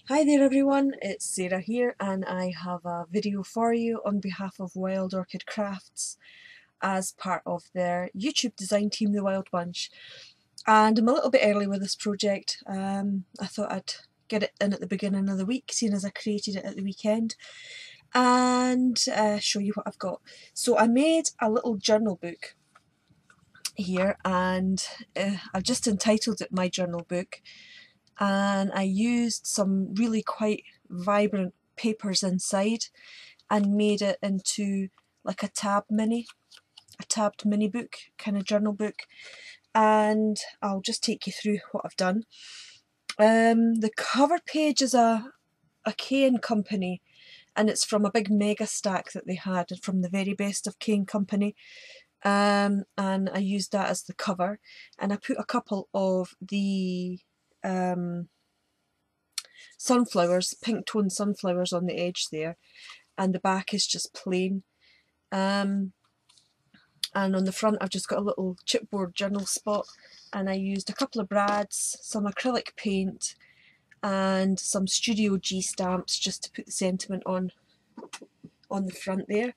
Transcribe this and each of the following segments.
Hi there everyone, it's Sarah here and I have a video for you on behalf of Wild Orchid Crafts as part of their YouTube design team, the Wild Bunch. And I'm a little bit early with this project. I thought I'd get it in at the beginning of the week, seeing as I created it at the weekend, and show you what I've got. So I made a little journal book here and I've just entitled it My Journal Book. And I used some really quite vibrant papers inside and made it into like a tabbed mini book, kind of journal book, and I'll just take you through what I've done. The cover page is a K & Company, and it's from a big mega stack that they had from the very best of K & Company, and I used that as the cover, and I put a couple of the sunflowers, pink toned sunflowers on the edge there, and the back is just plain. And on the front I've just got a little chipboard journal spot, and I used a couple of brads, some acrylic paint and some Studio G stamps just to put the sentiment on the front there.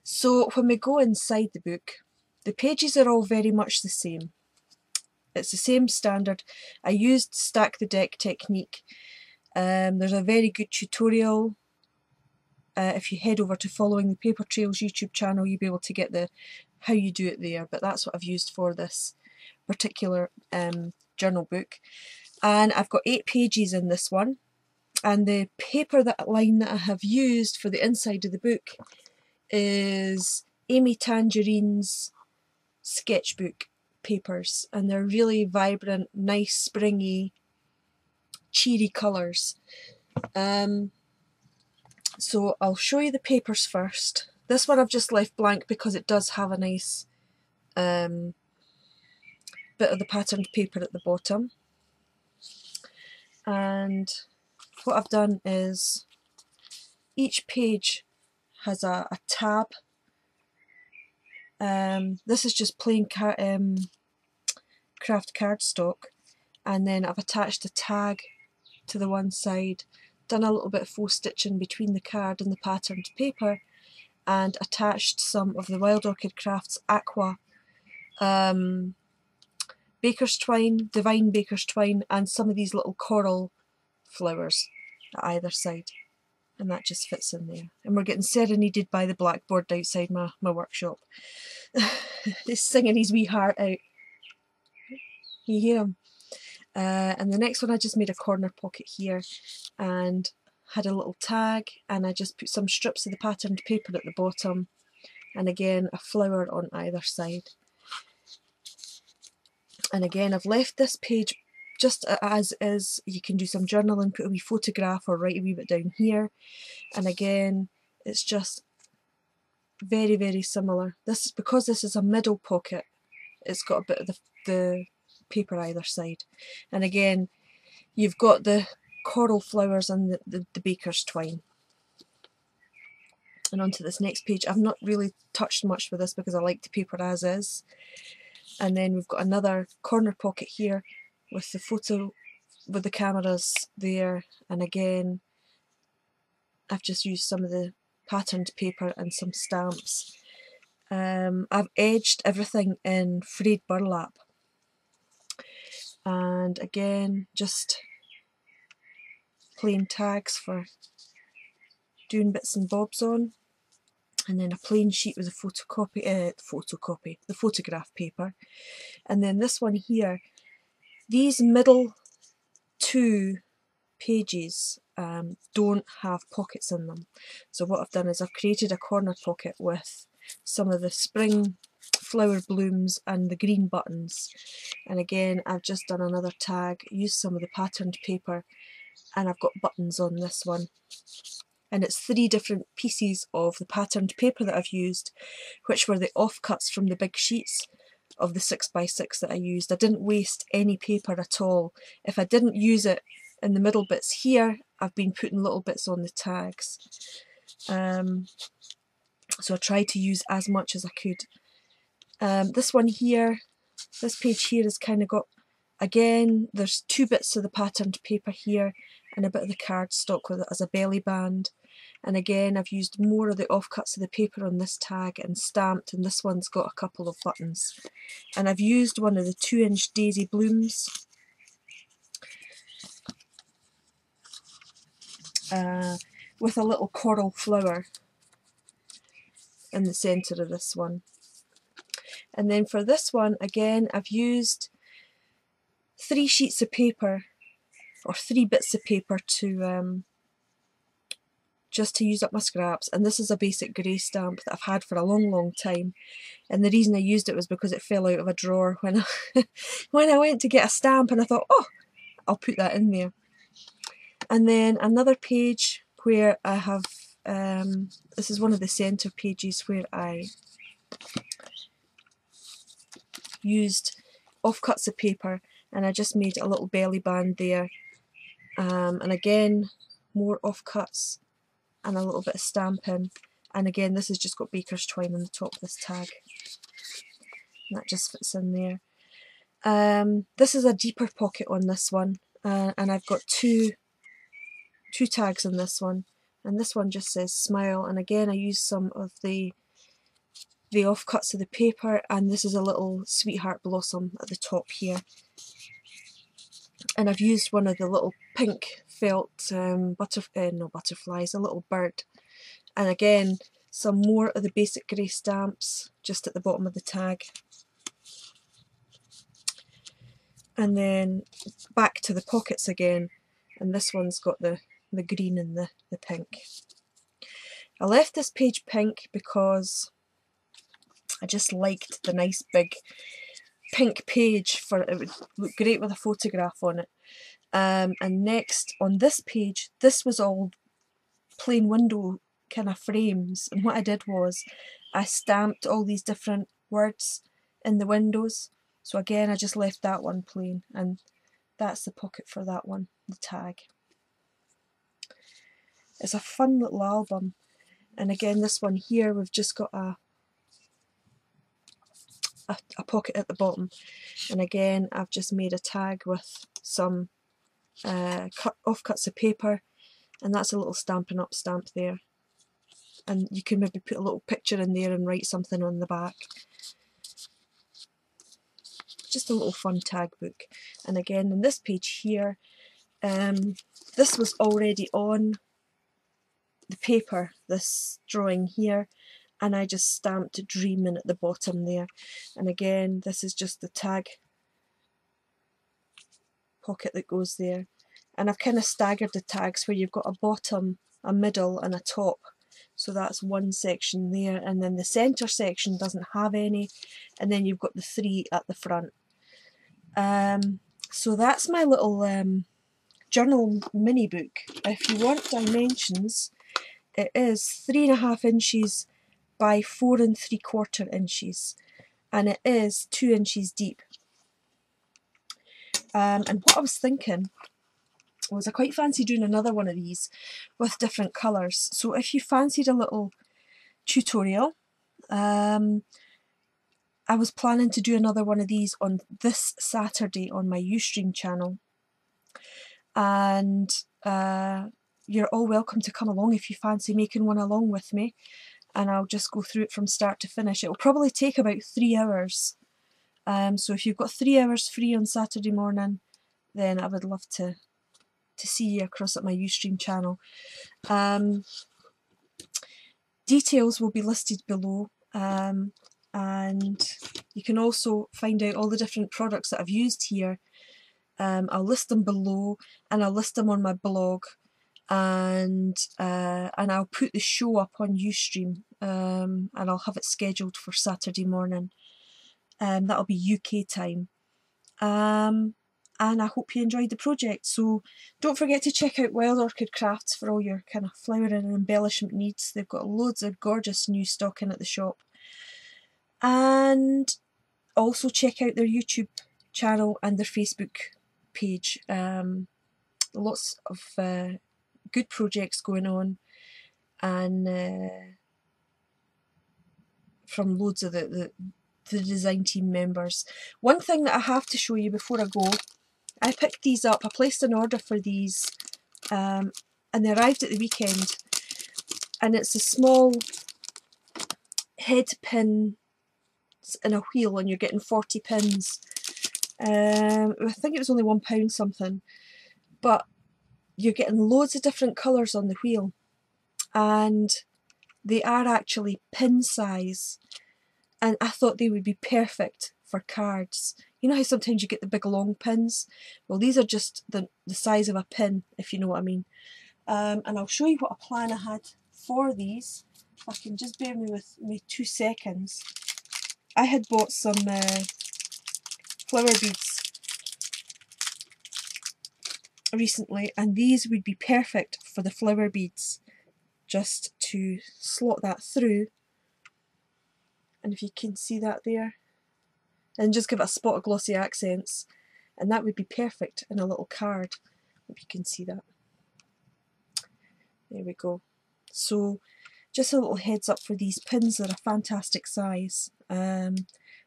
So when we go inside the book, the pages are all very much the same. It's the same standard. I used stack the deck technique. There's a very good tutorial. If you head over to Following the Paper Trails YouTube channel, you'll be able to get the how you do it there, but that's what I've used for this particular journal book. And I've got 8 pages in this one, and the paper line that I have used for the inside of the book is Amy Tangerine's sketchbook papers, and they're really vibrant, nice, springy, cheery colours. So I'll show you the papers first. This one I've just left blank because it does have a nice bit of the patterned paper at the bottom. And what I've done is each page has a tab. This is just plain craft cardstock, and then I've attached a tag to the one side, done a little bit of faux stitching between the card and the patterned paper, and attached some of the Wild Orchid Crafts AQUA baker's twine, divine baker's twine, and some of these little coral flowers at either side, and that just fits in there. And we're getting serenaded by the blackboard outside my workshop. He's singing his wee heart out. You hear him? And the next one, I just made a corner pocket here and had a little tag, and I just put some strips of the patterned paper at the bottom, and again a flower on either side. And again, I've left this page just as is. You can do some journaling, put a wee photograph or write a wee bit down here, and again it's just very, very similar. This is because this is a middle pocket, it's got a bit of the paper either side, and again you've got the coral flowers and the baker's twine. And onto this next page, I've not really touched much with this because I like the paper as is. And then we've got another corner pocket here with the photo with the cameras there, and again I've just used some of the patterned paper and some stamps. I've edged everything in frayed burlap, and again just plain tags for doing bits and bobs on, and then a plain sheet with a the photograph paper. And then this one here, these middle 2 pages don't have pockets in them, so what I've done is I've created a corner pocket with some of the spring flower blooms and the green buttons, and again I've just done another tag, used some of the patterned paper, and I've got buttons on this one. And it's 3 different pieces of the patterned paper that I've used, which were the offcuts from the big sheets of the 6x6 that I used. I didn't waste any paper at all. If I didn't use it in the middle bits here, I've been putting little bits on the tags. So I tried to use as much as I could. This one here, this page here has kind of got Again, there's 2 bits of the patterned paper here and a bit of the cardstock with it as a belly band. And again, I've used more of the offcuts of the paper on this tag and stamped, and this one's got a couple of buttons. And I've used one of the 2-inch daisy blooms with a little coral flower in the centre of this one. And then for this one, again, I've used 3 sheets of paper, or 3 bits of paper to just to use up my scraps. And this is a basic grey stamp that I've had for a long time, and the reason I used it was because it fell out of a drawer when I when I went to get a stamp, and I thought, oh, I'll put that in there. And then another page where I have this is one of the centre pages where I used offcuts of paper, and I just made a little belly band there, and again more offcuts and a little bit of stamping, and again this has just got baker's twine on the top of this tag, and that just fits in there. This is a deeper pocket on this one, and I've got two tags on this one, and this one just says smile, and again I used some of the offcuts of the paper, and this is a little sweetheart blossom at the top here. And I've used one of the little pink felt butterflies, a little bird. And again, some more of the basic grey stamps just at the bottom of the tag. And then back to the pockets again, and this one's got the green and the pink. I left this page pink because I just liked the nice big pink page, for it would look great with a photograph on it. And next on this page, this was all plain window kind of frames, and what I did was I stamped all these different words in the windows. So again, I just left that one plain, and that's the pocket for that one, the tag. It's a fun little album, and again this one here, we've just got a pocket at the bottom, and again I've just made a tag with some offcuts of paper, and that's a little Stampin' Up stamp there, and you can maybe put a little picture in there and write something on the back. Just a little fun tag book. And again in this page here, this was already on the paper, this drawing here, and I just stamped Dreamin' at the bottom there. And again, this is just the tag pocket that goes there. And I've kind of staggered the tags where you've got a bottom, a middle and a top. So that's one section there, and then the centre section doesn't have any, and then you've got the 3 at the front. So that's my little journal mini book. If you want dimensions, it is 3.5 inches by 4 3/4 inches, and it is 2 inches deep. And what I was thinking was I quite fancy doing another one of these with different colours. So if you fancied a little tutorial, I was planning to do another one of these on this Saturday on my Ustream channel, and you're all welcome to come along if you fancy making one along with me, and I'll just go through it from start to finish. It'll probably take about 3 hours, so if you've got 3 hours free on Saturday morning, then I would love to see you across at my Ustream channel. Details will be listed below, and you can also find out all the different products that I've used here. I'll list them below, and I'll list them on my blog, and I'll put the show up on Ustream, and I'll have it scheduled for Saturday morning. That'll be UK time. And I hope you enjoyed the project. So don't forget to check out Wild Orchid Crafts for all your kind of flowering and embellishment needs. They've got loads of gorgeous new stock in at the shop. And also check out their YouTube channel and their Facebook page. Lots of good projects going on, and from loads of the the design team members. One thing that I have to show you before I go, I picked these up. I placed an order for these and they arrived at the weekend, and it's a small head pin in a wheel, and you're getting 40 pins. I think it was only £1 something, but you're getting loads of different colours on the wheel, and they are actually pin size, and I thought they would be perfect for cards. You know how sometimes you get the big long pins? Well, these are just the size of a pin, if you know what I mean. And I'll show you what a plan I had for these. If I can just bear with me 2 seconds. I had bought some flower beads recently, and these would be perfect for the flower beads. Just to slot that through, and if you can see that there, and just give it a spot of glossy accents, and that would be perfect in a little card. Hope you can see that. There we go. So just a little heads up for these pins. They're a fantastic size, and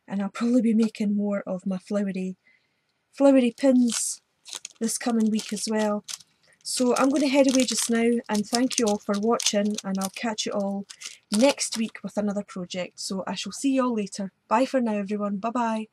I'll probably be making more of my flowery pins this coming week as well. So I'm going to head away just now, and thank you all for watching, and I'll catch you all next week with another project. So I shall see you all later. Bye for now everyone. Bye bye.